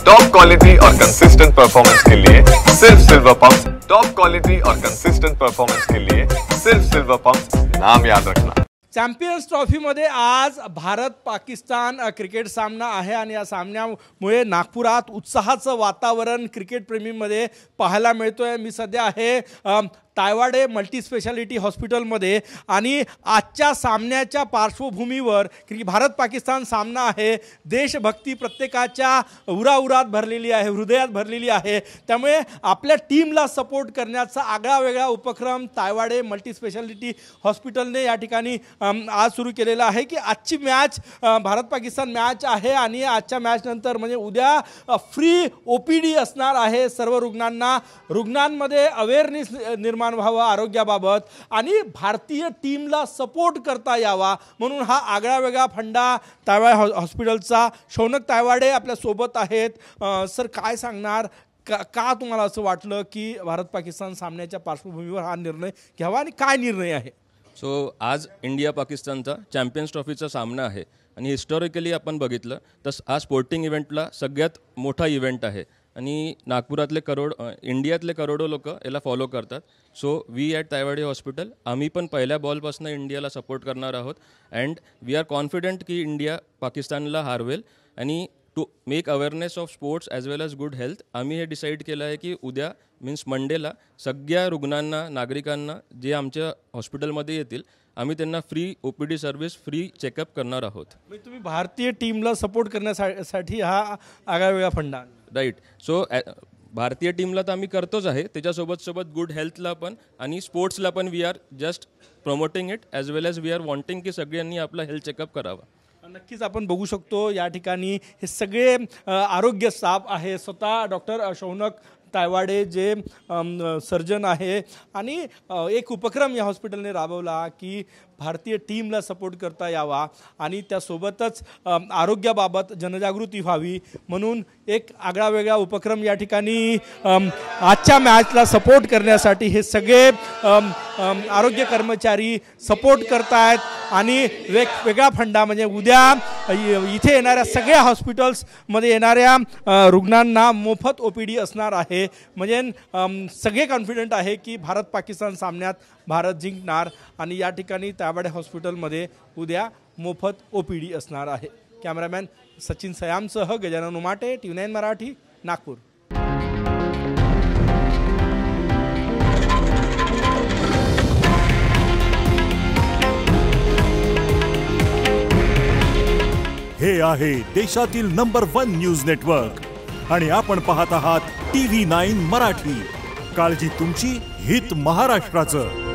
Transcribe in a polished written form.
Top quality और consistent performance के लिए सिर्फ सिल्वर पंप। टॉप क्वालिटी और कंसिस्टेंट परफॉर्मेंस के लिए सिर्फ सिल्वर पंप, नाम याद रखना। चॅम्पियन्स ट्रॉफीमध्ये आज भारत पाकिस्तान क्रिकेट सामना आहे आणि या सामन्यामुळे नागपुरात उत्साहाचं वातावरण क्रिकेट प्रेमींमध्ये पाहायला मिळतोय। मी सध्या आहे तायवाडे मल्टी स्पेशालिटी हॉस्पिटलमध्ये आणि आजच्या सामन्याच्या पार्श्वभूमीवर की भारत पाकिस्तान सामना आहे, देशभक्ती प्रत्येकाच्या उराउरात भरलेली आहे, हृदयात भरलेली आहे। त्यामुळे आपल्या टीमला सपोर्ट करण्याचा आगळा वेगळा उपक्रम तायवाडे मल्टी स्पेशालिटी हॉस्पिटलने या ठिकाणी आज सुरू केलेला आहे की आजची मॅच भारत पाकिस्तान मॅच आहे आणि आजच्या मॅच नंतर म्हणजे उद्या फ्री ओपीडी असणार आहे सर्व रुग्णांमध्ये अवेअरनेस निर्माण व्हावा आरोग्याबाबत आणि भारतीय टीमला सपोर्ट करता यावा म्हणून हा आगळा वेगळा फंडा तायवाडे हॉस्पिटलचा। शौनक तायवाडे आपल्या सोबत आहेत। सर, काय सांगणार, का तुम्हाला असं वाटलं की भारत पाकिस्तान सामन्याच्या पार्श्वभूमीवर हा निर्णय घ्यावा आणि काय निर्णय आहे? आज इंडिया पाकिस्तानचा चॅम्पियन्स ट्रॉफीचा सामना आहे आणि हिस्टॉरिकली आपण बघितलं तर हा स्पोर्टिंग इव्हेंटला सगळ्यात मोठा इव्हेंट आहे आणि नागपुरातले इंडियातले करोडो लोक याला फॉलो करतात। So we at Taywade hospital आम्ही पण पहिल्या बॉलपासून इंडियाला सपोर्ट करणार आहोत अँड वी आर कॉन्फिडंट की इंडिया पाकिस्तानला हारवेल आणि to make awareness of sports as well as good health आम्ही हे डिसाईड केलं आहे की उद्या मीन्स मंडेला सगळ्या रुग्णांना नागरिकांना जे आमच्या हॉस्पिटलमध्ये येतील आम्ही त्यांना free OPD service free checkup करणार आहोत। म्हणजे तुम्ही भारतीय टीमला सपोर्ट करण्यासाठी हा आगळा वेगळा फंडा, राईट? सो भारतीय टीमला तर आम्ही करतोच आहे, त्याच्यासोबत गुड हेल्थला पण आणि स्पोर्ट्सला पण we are just promoting it as well as we are wanting की सगळ्यांनी आपला हेल्थ चेकअप करावा। नक्कीच आपण बघू शकतो या ठिकाणी हे सगळे आरोग्य स्टाफ आहे, स्वतः डॉक्टर शौनक तायवाडे जे सर्जन आहे आणि एक उपक्रम या हॉस्पिटलने राबवला की भारतीय टीमला सपोर्ट करता यावा आणि त्यासोबतच आरोग्याबाबत जनजागृती व्हावी म्हणून एक आगळा वेगळा उपक्रम या ठिकाणी आजच्या मॅचला सपोर्ट करण्यासाठी हे सगळे आरोग्य कर्मचारी सपोर्ट करतायत आणि वेगवेगळा फंडा म्हणजे उद्या इथे येणाऱ्या सगळ्या हॉस्पिटल्समध्ये येणाऱ्या रुग्णांना मोफत ओपीडी असणार आहे। म्हणजे सगळे कॉन्फिडंट आहे की भारत पाकिस्तान सामन्यात भारत जिंकणार आणि या ठिकाणी तायवाडे हॉस्पिटलमध्ये उद्या मोफत ओपीडी असणार आहे। कॅमेरामॅन सचिन सयामसह गजानन उमाटे, TV9 मराठी, नागपूर। हे आहे देशातील नंबर 1 न्यूज नेटवर्क आणि आपण पाहत आहात TV9 मराठी। काळजी तुमची, हित महाराष्ट्राचं।